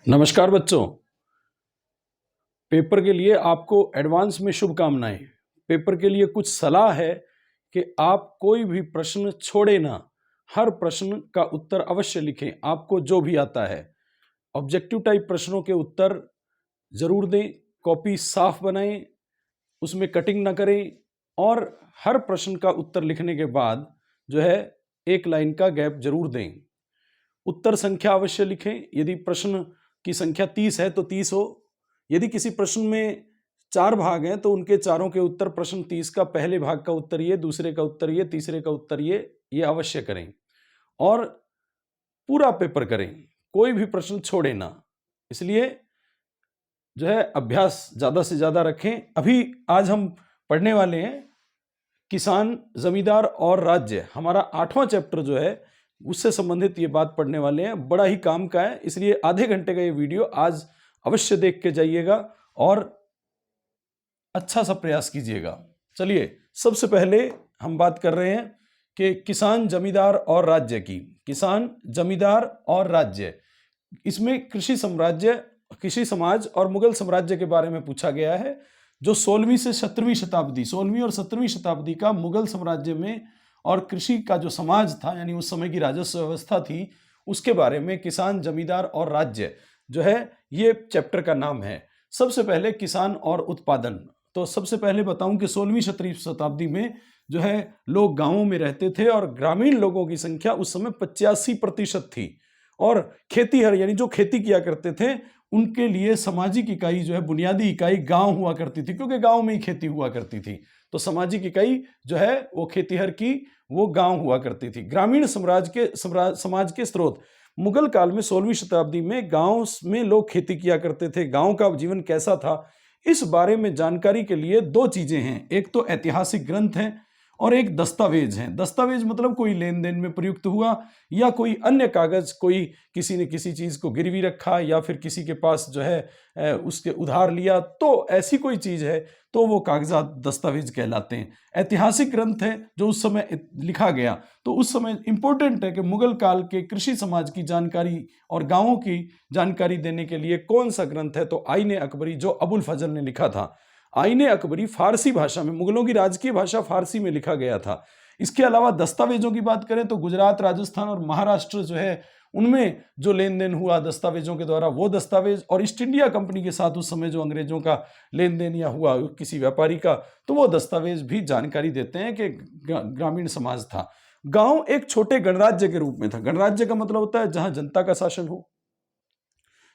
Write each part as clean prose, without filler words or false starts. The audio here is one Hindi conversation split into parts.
नमस्कार बच्चों। पेपर के लिए आपको एडवांस में शुभकामनाएं। पेपर के लिए कुछ सलाह है कि आप कोई भी प्रश्न छोड़े ना, हर प्रश्न का उत्तर अवश्य लिखें, आपको जो भी आता है। ऑब्जेक्टिव टाइप प्रश्नों के उत्तर जरूर दें, कॉपी साफ बनाएं, उसमें कटिंग ना करें और हर प्रश्न का उत्तर लिखने के बाद जो है एक लाइन का गैप जरूर दें। उत्तर संख्या अवश्य लिखें। यदि प्रश्न की संख्या 30 है तो 30 हो। यदि किसी प्रश्न में 4 भाग हैं तो उनके चारों के उत्तर प्रश्न 30 का पहले भाग का उत्तर ये, दूसरे का उत्तर ये, तीसरे का उत्तर ये अवश्य करें और पूरा पेपर करें, कोई भी प्रश्न छोड़े ना। इसलिए जो है अभ्यास ज्यादा से ज्यादा रखें। अभी आज हम पढ़ने वाले हैं किसान, जमींदार और राज्य। हमारा 8वां चैप्टर जो है उससे संबंधित ये बात पढ़ने वाले हैं। बड़ा ही काम का है, इसलिए आधे घंटे का ये वीडियो आज अवश्य देख के जाइएगा और अच्छा सा प्रयास कीजिएगा। चलिए, सबसे पहले हम बात कर रहे हैं कि किसान, जमींदार और राज्य की। किसान, जमींदार और राज्य, इसमें कृषि साम्राज्य, कृषि समाज और मुगल साम्राज्य के बारे में पूछा गया है। जो 16वीं से 17वीं शताब्दी, 16वीं और 17वीं शताब्दी का मुगल साम्राज्य में और कृषि का जो समाज था, यानी उस समय की राजस्व व्यवस्था थी, उसके बारे में किसान, जमींदार और राज्य जो है ये चैप्टर का नाम है। सबसे पहले किसान और उत्पादन। तो सबसे पहले बताऊं कि 16वीं 17वीं शताब्दी में जो है लोग गांवों में रहते थे और ग्रामीण लोगों की संख्या उस समय 85% थी। और खेतीहर यानी जो खेती किया करते थे उनके लिए सामाजिक इकाई जो है, बुनियादी इकाई गांव हुआ करती थी, क्योंकि गांव में ही खेती हुआ करती थी। तो सामाजिक इकाई जो है वो खेतीहर की, वो गांव हुआ करती थी। ग्रामीण समाज के स्रोत मुगल काल में 16वीं शताब्दी में गांव में लोग खेती किया करते थे। गांव का जीवन कैसा था, इस बारे में जानकारी के लिए 2 चीजें हैं। एक तो ऐतिहासिक ग्रंथ है और एक दस्तावेज है। दस्तावेज मतलब कोई लेन देन में प्रयुक्त हुआ या कोई अन्य कागज, कोई किसी ने किसी चीज को गिरवी रखा या फिर किसी के पास जो है उसके उधार लिया, तो ऐसी कोई चीज है तो वो कागजात दस्तावेज कहलाते हैं। ऐतिहासिक ग्रंथ है जो उस समय लिखा गया, तो उस समय इंपॉर्टेंट है कि मुगल काल के कृषि समाज की जानकारी और गांवों की जानकारी देने के लिए कौन सा ग्रंथ है, तो आईने अकबरी, जो अबुल फजल ने लिखा था। आईने अकबरी फारसी भाषा में, मुगलों की राजकीय भाषा फारसी में लिखा गया था। इसके अलावा दस्तावेजों की बात करें तो गुजरात, राजस्थान और महाराष्ट्र जो है उनमें जो लेन देन हुआ दस्तावेजों के द्वारा, वो दस्तावेज, और ईस्ट इंडिया कंपनी के साथ उस समय जो अंग्रेजों का लेन देन या हुआ किसी व्यापारी का, तो वो दस्तावेज भी जानकारी देते हैं कि ग्रामीण समाज था। गांव एक छोटे गणराज्य के रूप में था। गणराज्य का मतलब होता है जहां जनता का शासन हो,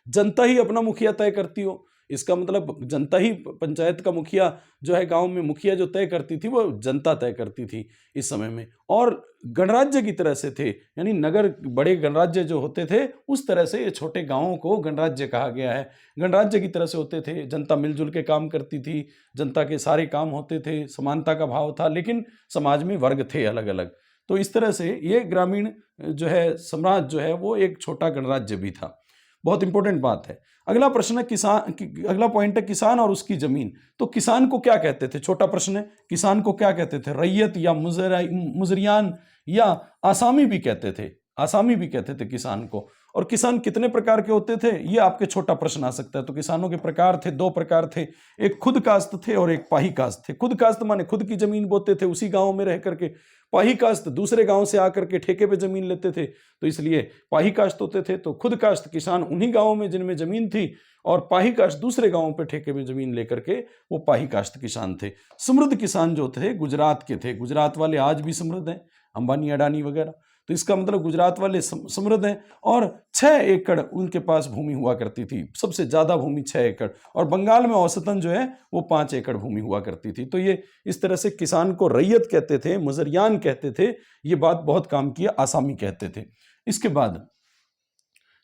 जनता ही अपना मुखिया तय करती हो। इसका मतलब जनता ही, पंचायत का मुखिया जो है, गांव में मुखिया जो तय करती थी वो जनता तय करती थी इस समय में। और गणराज्य की तरह से थे, यानी नगर, बड़े गणराज्य जो होते थे उस तरह से ये छोटे गांवों को गणराज्य कहा गया है। गणराज्य की तरह से होते थे, जनता मिलजुल के काम करती थी, जनता के सारे काम होते थे, समानता का भाव था, लेकिन समाज में वर्ग थे अलग अलग। तो इस तरह से ये ग्रामीण जो है समाज जो है वो एक छोटा गणराज्य भी था। बहुत इंपॉर्टेंट बात है। अगला प्रश्न है किसान, अगला पॉइंट है किसान और उसकी जमीन। तो किसान को क्या कहते थे, छोटा प्रश्न है, किसान को क्या कहते थे, रैयत या मुजरियान या आसामी भी कहते थे, आसामी भी कहते थे किसान को। और किसान कितने प्रकार के होते थे, ये आपके छोटा प्रश्न आ सकता है। तो किसानों के प्रकार थे, 2 प्रकार थे, एक खुद काश्त थे और एक पाही काश्त थे। खुद काश्त माने खुद की जमीन बोते थे उसी गांव में रह करके, पाही काश्त दूसरे गांव से आकर के ठेके पे जमीन लेते थे, तो इसलिए पाही काश्त होते थे। तो खुद काश्त किसान उन्हीं गांवों में जिनमें जमीन थी, और पाही काश्त दूसरे गांवों पे ठेके में जमीन लेकर के वो पाही काश्त किसान थे। समृद्ध किसान जो थे गुजरात के थे। गुजरात वाले आज भी समृद्ध हैं, अंबानी, अडानी वगैरह। तो इसका मतलब गुजरात वाले समृद्ध हैं और 6 एकड़ उनके पास भूमि हुआ करती थी, सबसे ज्यादा भूमि 6 एकड़। और बंगाल में औसतन जो है वो 5 एकड़ भूमि हुआ करती थी। तो ये इस तरह से किसान को रैयत कहते थे, मुजरियान कहते थे, ये बात बहुत काम की, आसामी कहते थे। इसके बाद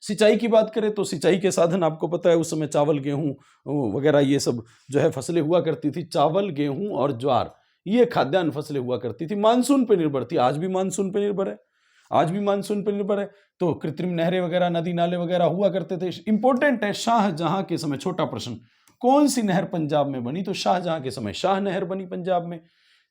सिंचाई की बात करें तो सिंचाई के साधन आपको पता है, उस समय चावल, गेहूं वगैरह ये सब जो है फसलें हुआ करती थी। चावल, गेहूं और ज्वार, ये खाद्यान्न फसलें हुआ करती थी। मानसून पर निर्भर थी, आज भी मानसून पर निर्भर है, आज भी मानसून पर निर्भर है। तो कृत्रिम नहरें वगैरह, नदी नाले वगैरह हुआ करते थे। इंपॉर्टेंट है शाहजहां के समय, छोटा प्रश्न, कौन सी नहर पंजाब में बनी, तो शाहजहां के समय शाह नहर बनी पंजाब में।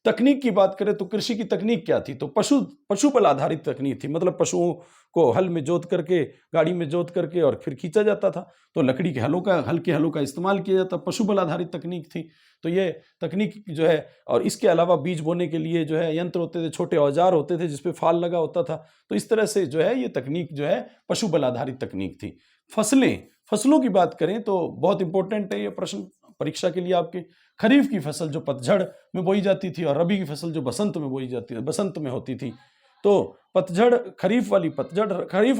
तकनीक की बात करें तो कृषि की तकनीक क्या थी, तो पशु बल आधारित तकनीक थी। मतलब पशुओं को हल में जोत करके, गाड़ी में जोत करके और फिर खींचा जाता था। तो लकड़ी के हल के हलों का इस्तेमाल किया जाता, पशु बल आधारित तकनीक थी। तो ये तकनीक जो है, और इसके अलावा बीज बोने के लिए जो है यंत्र होते थे, छोटे औजार होते थे जिसपे फाल लगा होता था। तो इस तरह से जो है ये तकनीक जो है पशु बल आधारित तकनीक थी। फसलों की बात करें तो बहुत इंपॉर्टेंट है ये प्रश्न परीक्षा के लिए आपके। खरीफ की फसल जो पतझड़ में बोई जाती थी और रबी की फसल जो बसंत में बोई जाती, बसंत में होती थी। तो खरीफ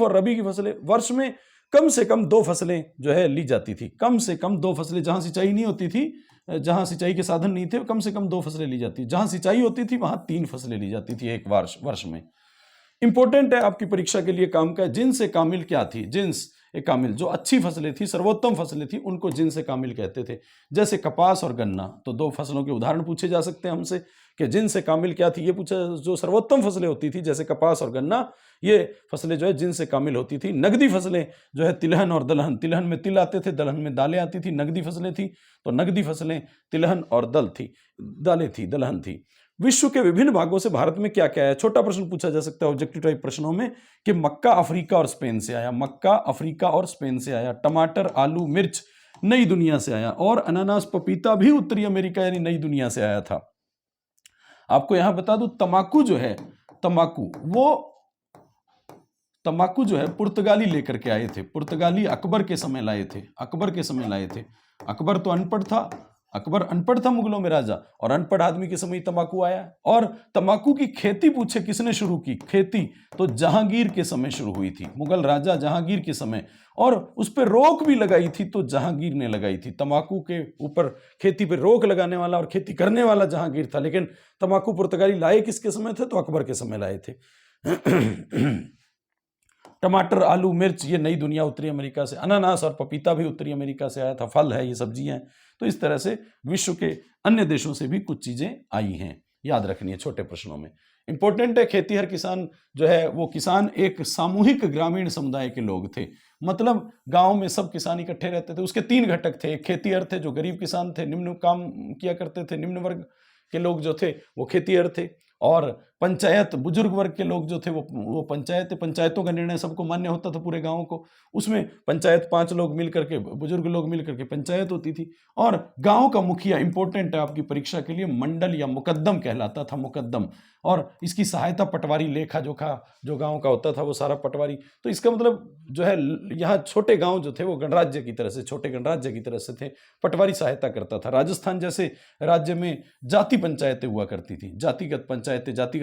और रबी की फसलें, वर्ष में कम से कम 2 फसलें जो है ली जाती थी। कम से कम 2 फसलें, जहां सिंचाई नहीं होती थी, जहां सिंचाई के साधन नहीं थे, कम से कम 2 फसलें ली जाती। जहां सिंचाई होती थी वहां 3 फसलें ली जाती थी एक वर्ष में। इंपॉर्टेंट है आपकी परीक्षा के लिए काम का। जिन्स ए कामिल क्या थी? जिन्स ए कामिल जो अच्छी फसलें थी, सर्वोत्तम फसलें थी, उनको जिन्स ए कामिल कहते थे। जैसे कपास और गन्ना, तो 2 फसलों के उदाहरण पूछे जा सकते हैं हमसे कि जिन्स ए कामिल क्या थी। ये पूछा, जो सर्वोत्तम फसलें होती थी जैसे कपास और गन्ना, ये फसलें जो है जिन्स ए कामिल होती थी। नगदी फसलें जो है तिलहन और दलहन, तिलहन में तिल आते थे, दलहन में दालें आती थी, नगदी फसलें थी। तो नगदी फसलें तिलहन और दालें थी, दलहन थी। विश्व के विभिन्न भागों से भारत में क्या क्या है? छोटा प्रश्न पूछा जा सकता है ऑब्जेक्टिव टाइप प्रश्नों में कि मक्का अफ्रीका और स्पेन से आया, मक्का अफ्रीका और स्पेन से आया। टमाटर, आलू, मिर्च नई दुनिया से आया। और अनानास, पपीता भी उत्तरी अमेरिका यानी नई दुनिया से आया था। आपको यहां बता दूं, तंबाकू जो है, तंबाकू जो है पुर्तगाली लेकर के आए थे। पुर्तगाली अकबर के समय लाए थे। अकबर तो अनपढ़ था मुगलों में राजा, और अनपढ़ आदमी के समय तंबाकू आया। और तंबाकू की खेती पूछे किसने शुरू की? खेती तो जहांगीर के समय शुरू हुई थी, मुगल राजा जहांगीर के समय। और उस पर रोक भी लगाई थी तो जहांगीर ने लगाई थी। तंबाकू के ऊपर खेती पे रोक लगाने वाला और खेती करने वाला जहांगीर था। लेकिन तंबाकू पुर्तगाली लाए किसके समय थे? तो अकबर के समय लाए थे। टमाटर, आलू, मिर्च ये नई दुनिया उत्तरी अमेरिका से। अनानास और पपीता भी उत्तरी अमेरिका से आया था, फल है, ये सब्जियां हैं। तो इस तरह से विश्व के अन्य देशों से भी कुछ चीजें आई हैं, याद रखनी है छोटे प्रश्नों में। इंपॉर्टेंट है, खेतीहर किसान जो है वो किसान एक सामूहिक ग्रामीण समुदाय के लोग थे। मतलब गांव में सब किसान इकट्ठे रहते थे। उसके 3 घटक थे। एक खेतीहर थे जो गरीब किसान थे, निम्न काम किया करते थे, निम्न वर्ग के लोग जो थे वो खेतीहर थे। और पंचायत, बुजुर्ग वर्ग के लोग जो थे वो पंचायतों का निर्णय सबको मान्य होता था पूरे गांव को। उसमें पंचायत 5 लोग मिल करके, बुजुर्ग लोग मिल करके पंचायत होती थी। और गांव का मुखिया, इंपॉर्टेंट है आपकी परीक्षा के लिए, मंडल या मुकद्दम कहलाता था, मुकद्दम। और इसकी सहायता पटवारी, लेखा जोखा जो गांव का होता था वो सारा पटवारी। तो इसका मतलब जो है यहाँ छोटे गांव जो थे वो गणराज्य की तरह से, छोटे गणराज्य की तरह से थे। पटवारी सहायता करता था। राजस्थान जैसे राज्य में जाति पंचायतें हुआ करती थी, जातिगत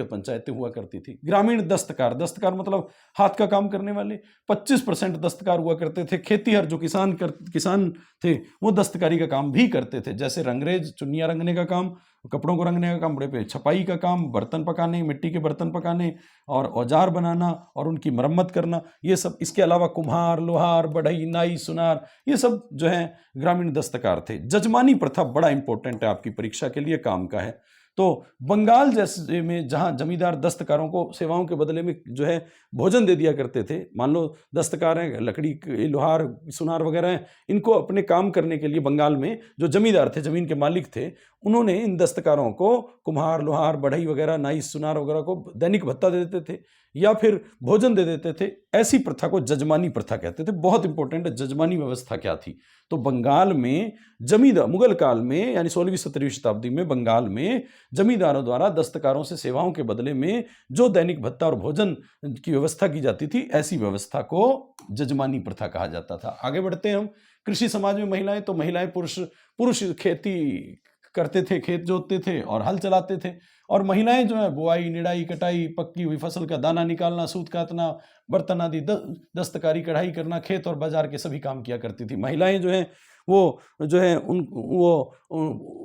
पंचायतें हुआ करती थी। ग्रामीण दस्तकार मतलब हाथ का काम करने वाले, 25% दस्तकार हुआ करते थे। खेतीहर जो किसान थे वो दस्तकारी का काम भी करते थे, जैसे रंगरेज चुन्नियां रंगने का काम, कपड़ों को रंगने का काम, बड़े पे छपाई का काम, बर्तन पकाने, मिट्टी के बर्तन पकाने और औजार बनाना और उनकी मरम्मत करना, ये सब। इसके अलावा कुम्हार, लोहार, बढ़ई, नाई, सुनार, ये सब जो है ग्रामीण दस्तकार थे। जजमानी प्रथा बड़ा इंपॉर्टेंट है आपकी परीक्षा के लिए, काम का है। तो बंगाल जैसे में जहां जमींदार दस्तकारों को सेवाओं के बदले में जो है भोजन दे दिया करते थे, मान लो दस्तकार हैं, लकड़ी, लोहार, सुनार वगैरह हैं, इनको अपने काम करने के लिए बंगाल में जो जमींदार थे, जमीन के मालिक थे, उन्होंने इन दस्तकारों को, कुम्हार, लोहार, बढ़ई वगैरह, नाई, सुनार वगैरह को दैनिक भत्ता दे देते थे या फिर भोजन दे देते थे। ऐसी प्रथा को जजमानी प्रथा कहते थे। बहुत इंपॉर्टेंट है, जजमानी व्यवस्था क्या थी? तो बंगाल में जमींदार, मुगल काल में यानी 16वीं-17वीं शताब्दी में बंगाल में जमींदारों द्वारा दस्तकारों से सेवाओं के बदले में जो दैनिक भत्ता और भोजन की व्यवस्था की जाती थी, ऐसी व्यवस्था को जजमानी प्रथा कहा जाता था। आगे बढ़ते हैं हम। कृषि समाज में महिलाएं, तो महिलाएं, पुरुष खेती करते थे, खेत जोतते थे और हल चलाते थे। और महिलाएं जो है बुआई, निराई, कटाई, पक्की हुई फसल का दाना निकालना, सूत काटना, बर्तन आदि दस्तकारी, कढ़ाई करना, खेत और बाजार के सभी काम किया करती थी। महिलाएं जो हैं वो जो है वो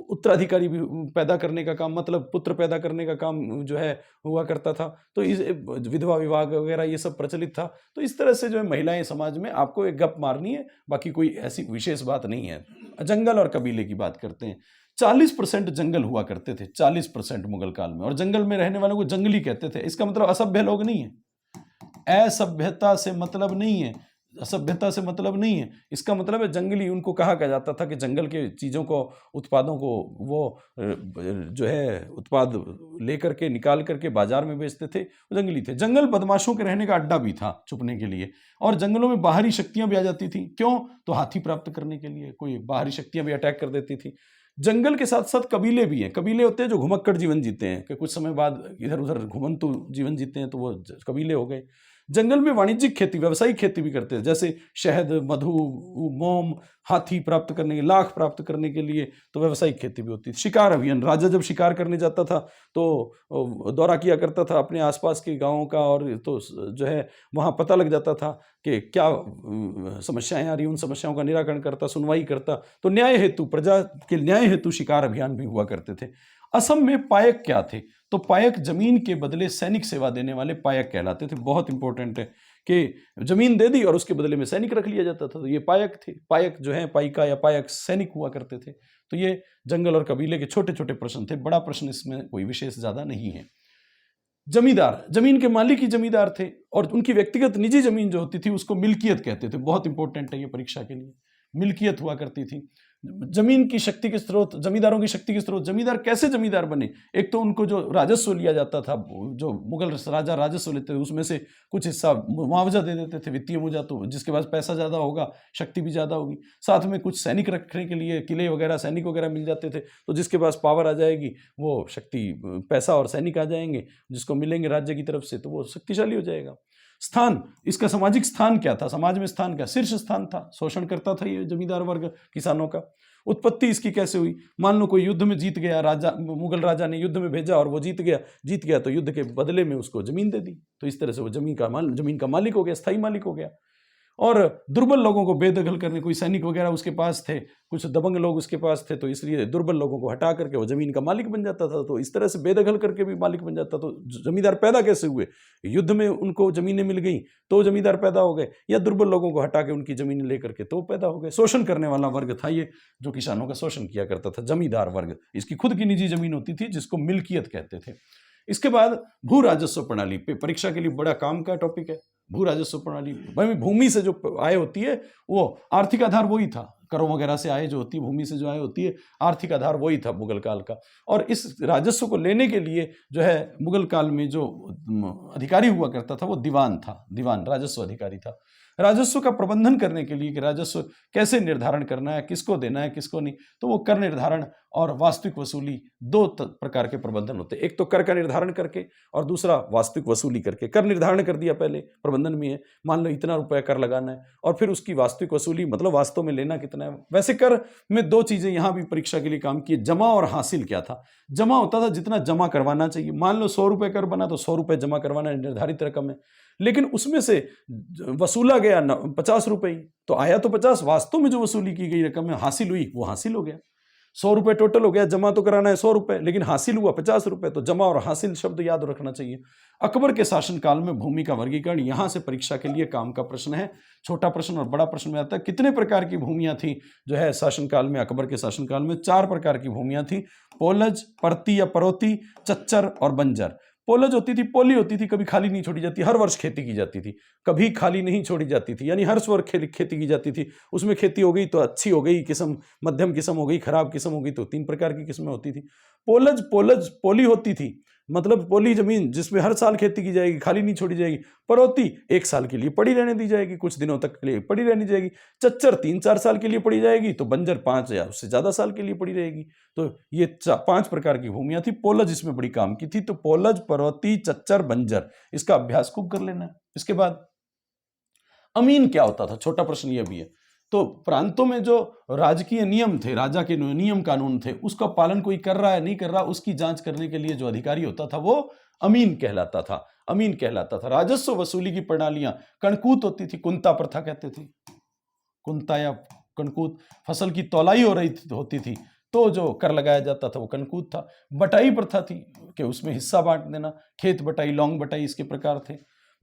उत्तराधिकारी भी पैदा करने का काम, मतलब पुत्र पैदा करने का काम जो है हुआ करता था। तो इस विधवा विवाह वगैरह ये सब प्रचलित था। तो इस तरह से जो है महिलाएं समाज में, आपको एक गप मारनी है, बाकी कोई ऐसी विशेष बात नहीं है। जंगल और कबीले की बात करते हैं। 40% जंगल हुआ करते थे, 40% मुगल काल में। और जंगल में रहने वालों को जंगली कहते थे। इसका मतलब असभ्य लोग नहीं है, असभ्यता से मतलब नहीं है। असभ्यता से मतलब नहीं है, इसका मतलब है जंगली। उनको कहा जाता था कि जंगल के चीज़ों को, उत्पादों को वो जो है उत्पाद लेकर के निकाल करके बाजार में बेचते थे, वो जंगली थे। जंगल बदमाशों के रहने का अड्डा भी था छुपने के लिए, और जंगलों में बाहरी शक्तियां भी आ जाती थी। क्यों? तो हाथी प्राप्त करने के लिए कोई बाहरी शक्तियां भी अटैक कर देती थी। जंगल के साथ साथ कबीले भी हैं। कबीले होते हैं जो घुमक्कड़ जीवन जीते हैं, कि कुछ समय बाद इधर उधर घुमंतु जीवन जीते हैं, तो वो कबीले हो गए। जंगल में वाणिज्यिक खेती, व्यावसायिक खेती भी करते हैं, जैसे शहद, मधु, मोम, हाथी प्राप्त करने के, लाख प्राप्त करने के लिए तो व्यावसायिक खेती भी होती थी। शिकार अभियान, राजा जब शिकार करने जाता था तो दौरा किया करता था अपने आसपास के गांवों का, और तो जो है वहाँ पता लग जाता था कि क्या समस्याएं आ रही, उन समस्याओं का निराकरण करता, सुनवाई करता। तो न्याय हेतु, प्रजा के न्याय हेतु शिकार अभियान भी हुआ करते थे। असम में पायक क्या थे? तो पायक जमीन के बदले सैनिक सेवा देने वाले पायक कहलाते थे। बहुत इंपॉर्टेंट है कि जमीन दे दी और उसके बदले में सैनिक रख लिया जाता था, तो ये पायक थे। पायक जो है, पाइका या पायक सैनिक हुआ करते थे। तो ये जंगल और कबीले के छोटे छोटे प्रश्न थे, बड़ा प्रश्न इसमें कोई विशेष ज्यादा नहीं है। जमींदार, जमीन के मालिक ही जमींदार थे, और उनकी व्यक्तिगत निजी जमीन जो होती थी उसको मिल्कियत कहते थे। बहुत इंपॉर्टेंट है ये परीक्षा के लिए, मिल्कियत हुआ करती थी। जमीन की शक्ति के स्रोत, जमींदारों की शक्ति के स्रोत। जमींदार कैसे जमींदार बने? एक तो उनको जो राजस्व लिया जाता था, जो मुगल राजा राजस्व लेते थे, उसमें से कुछ हिस्सा मुआवजा दे देते थे, वित्तीय मुआवजा। तो जिसके पास पैसा ज्यादा होगा, शक्ति भी ज्यादा होगी। साथ में कुछ सैनिक रखने के लिए किले वगैरह, सैनिक वगैरह मिल जाते थे। तो जिसके पास पावर आ जाएगी, वो शक्ति, पैसा और सैनिक आ जाएंगे जिसको मिलेंगे राज्य की तरफ से, तो वो शक्तिशाली हो जाएगा। स्थान, इसका सामाजिक स्थान क्या था? समाज में स्थान क्या? शीर्ष स्थान था। शोषण करता था ये जमींदार वर्ग किसानों का। उत्पत्ति इसकी कैसे हुई? मान लो कोई युद्ध में जीत गया, राजा, मुगल राजा ने युद्ध में भेजा और वो जीत गया तो युद्ध के बदले में उसको जमीन दे दी। तो इस तरह से वो जमीन का मालिक हो गया, स्थायी मालिक हो गया। और दुर्बल लोगों को बेदखल करने, कोई सैनिक वगैरह उसके पास थे, कुछ दबंग लोग उसके पास थे, तो इसलिए दुर्बल लोगों को हटा करके वो जमीन का मालिक बन जाता था। तो इस तरह से बेदखल करके भी मालिक बन जाता। तो जमींदार पैदा कैसे हुए? युद्ध में उनको जमीनें मिल गई तो जमींदार पैदा हो गए, या दुर्बल लोगों को हटा के उनकी जमीनें लेकर के तो पैदा हो गए। शोषण करने वाला वर्ग था ये, जो किसानों का शोषण किया करता था, जमींदार वर्ग। इसकी खुद की निजी जमीन होती थी जिसको मिल्कियत कहते थे। इसके बाद भू राजस्व प्रणाली, परीक्षा के लिए बड़ा काम का टॉपिक है। भू राजस्व प्रणाली, भाई भूमि से जो आय होती है, वो आर्थिक आधार वही था। करों वगैरह से आय जो होती है, भूमि से जो आय होती है, आर्थिक आधार वही था मुगल काल का। और इस राजस्व को लेने के लिए जो है मुगल काल में जो अधिकारी हुआ करता था वो दीवान था। दीवान राजस्व अधिकारी था। राजस्व का प्रबंधन करने के लिए कि राजस्व कैसे निर्धारण करना है, किसको देना है, किसको नहीं, तो वो कर निर्धारण और वास्तविक वसूली, दो प्रकार के प्रबंधन होते हैं। एक तो कर का निर्धारण करके, और दूसरा वास्तविक वसूली करके। कर निर्धारण कर दिया पहले, प्रबंधन में है, मान लो इतना रुपया कर लगाना है, और फिर उसकी वास्तविक वसूली, मतलब वास्तव में लेना कितना है। वैसे कर में दो चीजें यहां भी परीक्षा के लिए काम की, जमा और हासिल। क्या था? जमा होता था जितना जमा करवाना चाहिए। मान लो 100 रुपए कर बना तो 100 रुपए जमा करवाना, निर्धारित रकम है, लेकिन उसमें से वसूला गया 50 रुपए ही, तो आया तो 50, वास्तव में जो वसूली की गई रकम है, हासिल हुई, वो हासिल हो गया। 100 रुपए टोटल हो गया, जमा तो कराना है 100 रुपए, लेकिन हासिल हुआ 50 रुपए। तो जमा और हासिल शब्द याद रखना चाहिए। अकबर के शासनकाल में भूमि का वर्गीकरण, यहां से परीक्षा के लिए काम का प्रश्न है। छोटा प्रश्न और बड़ा प्रश्न में आता है, कितने प्रकार की भूमियां थी जो है शासनकाल में? अकबर के शासनकाल में 4 प्रकार की भूमियां थी। पोलज, परती या परोती, चच्चर और बंजर। पोलज होती थी, पोली होती थी, कभी खाली नहीं छोड़ी जाती, हर वर्ष खेती की जाती थी, कभी खाली नहीं छोड़ी जाती थी, यानी हर वर्ष खेती की जाती थी। उसमें खेती हो गई तो अच्छी हो गई किस्म, मध्यम किस्म हो गई, खराब किस्म हो गई, तो 3 प्रकार की किस्में होती थी। पोलज पोली होती थी, मतलब पोली जमीन जिसमें हर साल खेती की जाएगी, खाली नहीं छोड़ी जाएगी। परोती 1 साल के लिए पड़ी रहने दी जाएगी, कुछ दिनों तक के लिए पड़ी रहनी जाएगी। चच्चर 3-4 साल के लिए पड़ी जाएगी, तो बंजर 5 या उससे ज्यादा साल के लिए पड़ी रहेगी। तो ये 5 प्रकार की भूमियां थी। पोलज इसमें बड़ी काम की थी। तो पोलज, परोती, चच्चर, बंजर, इसका अभ्यास खूब कर लेना है। इसके बाद अमीन क्या होता था? छोटा प्रश्न यह भी है। तो प्रांतों में जो राजकीय नियम थे, राजा के नियम कानून थे, उसका पालन कोई कर रहा है नहीं कर रहा, उसकी जांच करने के लिए जो अधिकारी होता था वो अमीन कहलाता था। अमीन कहलाता था। राजस्व वसूली की प्रणालियां कणकूत होती थी, कुंता प्रथा कहते थे, कुंता या कणकूत। फसल की तौलाई होती थी तो जो कर लगाया जाता था वो कणकूत था। बटाई प्रथा थी कि उसमें हिस्सा बांट देना, खेत बटाई, लौंग बटाई, इसके प्रकार थे।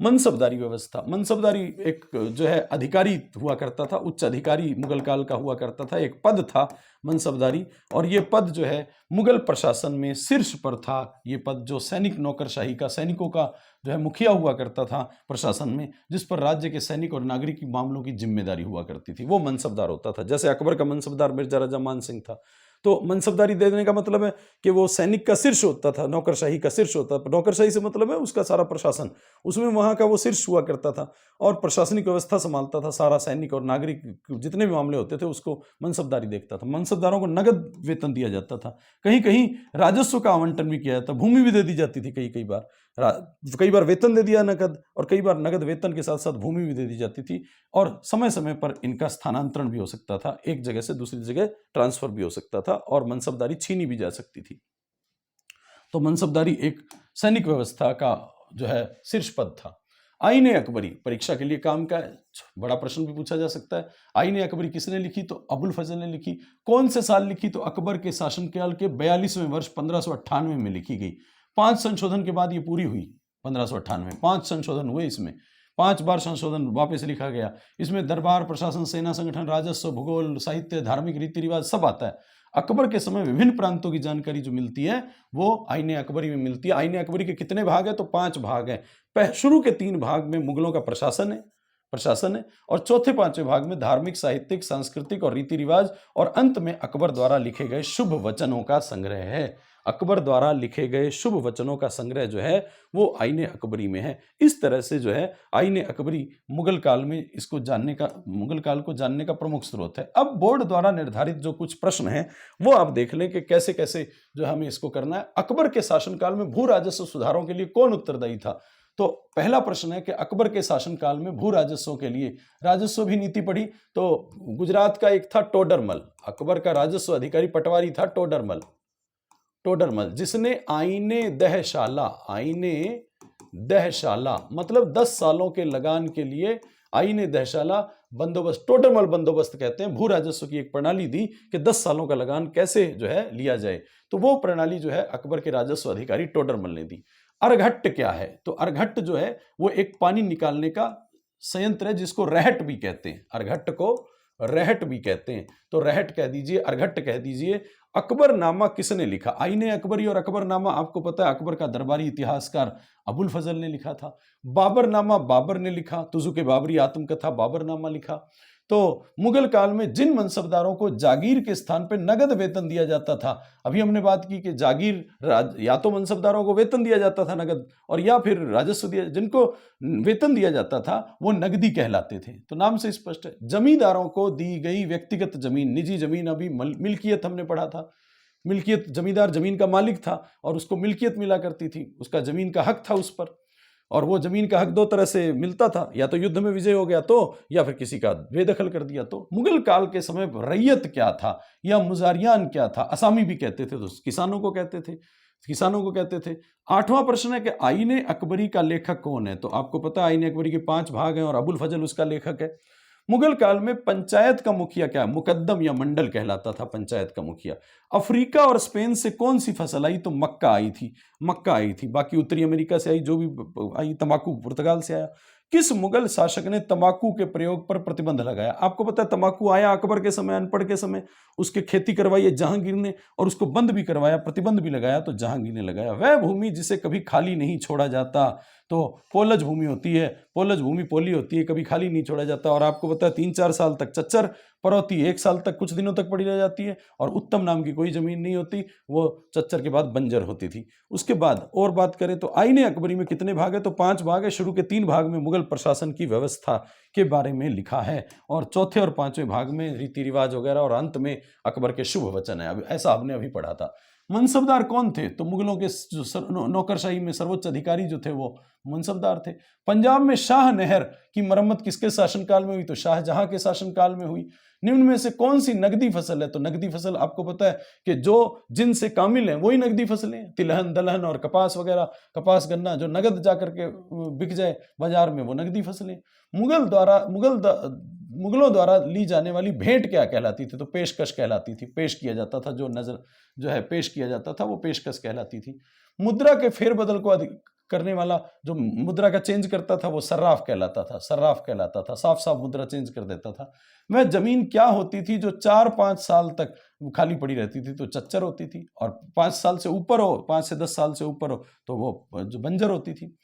मनसबदारी व्यवस्था, मनसबदारी एक जो है अधिकारी हुआ करता था, उच्च अधिकारी मुगल काल का हुआ करता था, एक पद था मनसबदारी, और ये पद जो है मुगल प्रशासन में शीर्ष पर था। ये पद जो सैनिक नौकरशाही का, सैनिकों का जो है मुखिया हुआ करता था प्रशासन में, जिस पर राज्य के सैनिक और नागरिक मामलों की जिम्मेदारी हुआ करती थी, वो मनसबदार होता था। जैसे अकबर का मनसबदार मिर्जा राजा मान सिंह था, तो मनसबदारी दे देने का मतलब है कि वो सैनिक का शीर्ष होता था, नौकरशाही का शीर्ष होता था। नौकरशाही से मतलब है उसका सारा प्रशासन, उसमें वहाँ का वो शीर्ष हुआ करता था और प्रशासनिक व्यवस्था संभालता था। सारा सैनिक और नागरिक जितने भी मामले होते थे उसको मनसबदारी देखता था। मनसबदारों को नगद वेतन दिया जाता था, कहीं कहीं राजस्व का आवंटन भी किया जाता, भूमि भी दे दी जाती थी। कई बार वेतन दे दिया नगद, और कई बार नगद वेतन के साथ साथ भूमि भी दे दी जाती थी। और समय समय पर इनका स्थानांतरण भी हो सकता था, एक जगह से दूसरी जगह ट्रांसफर भी हो सकता था, और मनसबदारी छीनी भी जा सकती थी। तो मनसबदारी एक सैनिक व्यवस्था का जो है शीर्ष पद था। आईने अकबरी परीक्षा के लिए काम का बड़ा प्रश्न भी पूछा जा सकता है। आईने अकबरी किसने लिखी? तो अबुल फजल ने लिखी। कौन से साल लिखी? तो अकबर के शासनकाल के 42वें वर्ष 1598 में लिखी गई। 5 संशोधन के बाद ये पूरी हुई। 1598 5 संशोधन हुए, इसमें 5 बार संशोधन वापस लिखा गया। इसमें दरबार, प्रशासन, सेना संगठन, राजस्व, भूगोल, साहित्य, धार्मिक रीति रिवाज सब आता है। अकबर के समय विभिन्न प्रांतों की जानकारी जो मिलती है वो आईने अकबरी में मिलती है। आईने अकबरी के कितने भाग हैं? तो 5 भाग हैं। शुरू के 3 भाग में मुगलों का प्रशासन है, और चौथे 5वें भाग में धार्मिक, साहित्यिक, सांस्कृतिक और रीति रिवाज, और अंत में अकबर द्वारा लिखे गए शुभ वचनों का संग्रह है। अकबर द्वारा लिखे गए शुभ वचनों का संग्रह जो है वो आईने अकबरी में है। इस तरह से जो है आईने अकबरी मुगल काल को जानने का प्रमुख स्रोत है। अब बोर्ड द्वारा निर्धारित जो कुछ प्रश्न हैं वो आप देख लें कि कैसे कैसे जो हमें इसको करना है। अकबर के शासनकाल में भू राजस्व सुधारों के लिए कौन उत्तरदायी था? तो पहला प्रश्न है कि अकबर के शासनकाल में भू राजस्वों के लिए राजस्व भी नीति पढ़ी। तो गुजरात का एक था टोडरमल, अकबर का राजस्व अधिकारी पटवारी था टोडरमल, जिसने आईने दहशाला मतलब 10 सालों के लगान के लिए आईने दहशाला बंदोबस्त, टोडरमल बंदोबस्त कहते हैं, भू राजस्व की एक प्रणाली दी कि 10 सालों का लगान कैसे जो है लिया जाए। तो वो प्रणाली जो है अकबर के राजस्व अधिकारी टोडरमल ने दी। अर्घट्ट क्या है? तो अर्घट्ट जो है वो एक पानी निकालने का संयंत्र है जिसको रहट भी कहते हैं। अर्घट्ट को रहट भी कहते हैं, तो रहट कह दीजिए, अर्घट्ट कह दीजिए। अकबरनामा किसने लिखा? आईने अकबरी और अकबरनामा आपको पता है अकबर का दरबारी इतिहासकार अबुल फजल ने लिखा था। बाबरनामा बाबर ने लिखा, तुजुके बाबरी आत्मकथा बाबरनामा लिखा। तो मुगल काल में जिन मनसबदारों को जागीर के स्थान पर नगद वेतन दिया जाता था, अभी हमने बात की कि जागीर या तो मनसबदारों को वेतन दिया जाता था नगद, और या फिर राजस्व दिया, जिनको वेतन दिया जाता था वो नगदी कहलाते थे। तो नाम से स्पष्ट है। जमींदारों को दी गई व्यक्तिगत जमीन, निजी जमीन, अभी मिल्कियत हमने पढ़ा था। मिल्कियत, जमींदार जमीन का मालिक था और उसको मिल्कियत मिला करती थी, उसका जमीन का हक था उस पर, और वो जमीन का हक 2 तरह से मिलता था, या तो युद्ध में विजय हो गया तो, या फिर किसी का बेदखल कर दिया तो। मुगल काल के समय रैयत क्या था या मुजारियान क्या था? असामी भी कहते थे, तो किसानों को कहते थे। 8वां प्रश्न है कि आईने अकबरी का लेखक कौन है? तो आपको पता है आईने अकबरी के 5 भाग हैं और अबुल फजल उसका लेखक है। मुगल काल में पंचायत का मुखिया क्या है? मुकद्दम या मंडल कहलाता था पंचायत का मुखिया। अफ्रीका और स्पेन से कौन सी फसल आई? तो मक्का आई थी। बाकी उत्तरी अमेरिका से आई, जो भी आई, तंबाकू पुर्तगाल से आया। किस मुगल शासक ने तंबाकू के प्रयोग पर प्रतिबंध लगाया? आपको पता है तंबाकू आया अकबर के समय, अनपढ़ के समय, उसके खेती करवाई जहांगीर ने, और उसको बंद भी करवाया, प्रतिबंध भी लगाया तो जहांगीर ने लगाया। वह भूमि जिसे कभी खाली नहीं छोड़ा जाता, तो पोलज भूमि होती है, पोलज भूमि पोली होती है, कभी खाली नहीं छोड़ा जाता। और आपको पता है 3-4 साल तक चच्चर, परौती 1 साल तक, कुछ दिनों तक पड़ी रह जाती है, और उत्तम नाम की कोई जमीन नहीं होती, वो चच्चर के बाद बंजर होती थी। उसके बाद और बात करें तो आईने अकबरी में कितने भाग है? तो 5 भाग है। शुरू के 3 भाग में मुगल प्रशासन की व्यवस्था के बारे में लिखा है, और चौथे और 5वें भाग में रीति रिवाज वगैरह, और अंत में अकबर के शुभ वचन है। ऐसा हमने अभी पढ़ा था। मनसबदार कौन थे? तो मुगलों के जो नौकरशाही में सर्वोच्च अधिकारी जो थे वो मनसबदार थे। पंजाब में शाह नहर की मरम्मत किसके शासनकाल में हुई? तो शाहजहां के शासनकाल में हुई। निम्न में से कौन सी नगदी फसल है? तो नगदी फसल आपको पता है कि जो जिनसे कामिल है वही नगदी फसलें, तिलहन, दलहन और कपास वगैरह, कपास गन्ना जो नगद जाकर के बिक जाए बाजार में, वो नगदी फसलें। मुगलों द्वारा ली जाने वाली भेंट क्या कहलाती थी? तो पेशकश कहलाती थी। पेश किया जाता था, पेश किया जाता था वो पेशकश कहलाती थी। मुद्रा के फेरबदल को करने वाला, जो मुद्रा का चेंज करता था, वो सर्राफ कहलाता था, सर्राफ कहलाता था, साफ साफ मुद्रा चेंज कर देता था। वह जमीन क्या होती थी जो 4-5 साल तक खाली पड़ी रहती थी, तो चच्चर होती थी, और 5 साल से ऊपर हो, 5 से 10 साल से ऊपर हो, तो वो जो बंजर होती थी।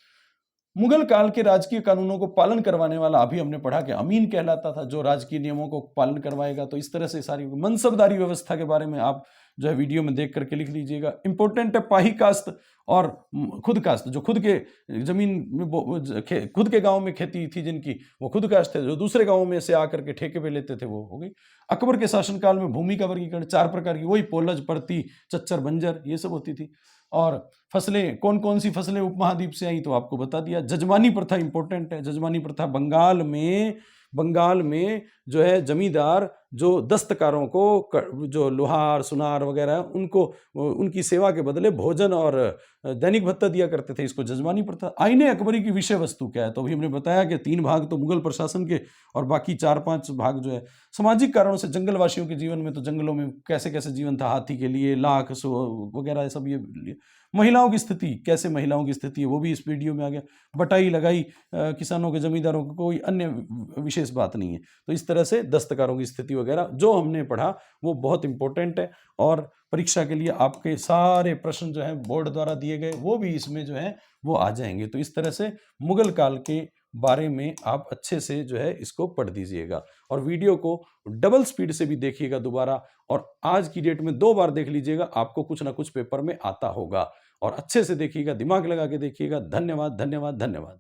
मुगल काल के राजकीय कानूनों को पालन करवाने वाला, अभी हमने पढ़ा कि अमीन कहलाता था, जो राजकीय नियमों को पालन करवाएगा। तो इस तरह से सारी मनसबदारी व्यवस्था के बारे में आप जो है वीडियो में देख करके लिख लीजिएगा। इंपॉर्टेंट है पाही कास्त और खुद कास्त, जो खुद के जमीन में खुद के गांव में खेती थी जिनकी, वो खुद कास्त थे। जो दूसरे गांवों में से आकर के ठेके पे लेते थे, वो हो गई। अकबर के शासनकाल में भूमि का वर्गीकरण 4 प्रकार की, वही पोलज, परती, चच्चर, बंजर, ये सब होती थी। और फसलें, कौन कौन सी फसलें उपमहाद्वीप से आई, तो आपको बता दिया। जजमानी प्रथा इंपॉर्टेंट है। जजमानी प्रथा बंगाल में जो है जमींदार जो दस्तकारों को, जो लोहार सुनार वगैरह, उनको उनकी सेवा के बदले भोजन और दैनिक भत्ता दिया करते थे, इसको जजमानी प्रथा। आईने अकबरी की विषय वस्तु क्या है, तो अभी हमने बताया कि 3 भाग तो मुगल प्रशासन के, और बाकी 4-5 भाग जो है सामाजिक कारणों से जंगलवासियों के जीवन में, तो जंगलों में कैसे कैसे जीवन था, हाथी के लिए लाख वगैरह सब ये। महिलाओं की स्थिति, कैसे महिलाओं की स्थिति है, वो भी इस वीडियो में आ गया। बटाई लगाई किसानों के, जमींदारों को, कोई अन्य विशेष बात नहीं है। तो इस तरह से दस्तकारों की स्थिति वगैरह जो हमने पढ़ा वो बहुत इंपॉर्टेंट है, और परीक्षा के लिए आपके सारे प्रश्न जो है बोर्ड द्वारा दिए गए, वो भी इसमें जो है वो आ जाएंगे। तो इस तरह से मुगल काल के बारे में आप अच्छे से जो है इसको पढ़ दीजिएगा, और वीडियो को डबल स्पीड से भी देखिएगा दोबारा, और आज की डेट में 2 बार देख लीजिएगा, आपको कुछ ना कुछ पेपर में आता होगा। और अच्छे से देखिएगा, दिमाग लगा के देखिएगा। धन्यवाद, धन्यवाद, धन्यवाद।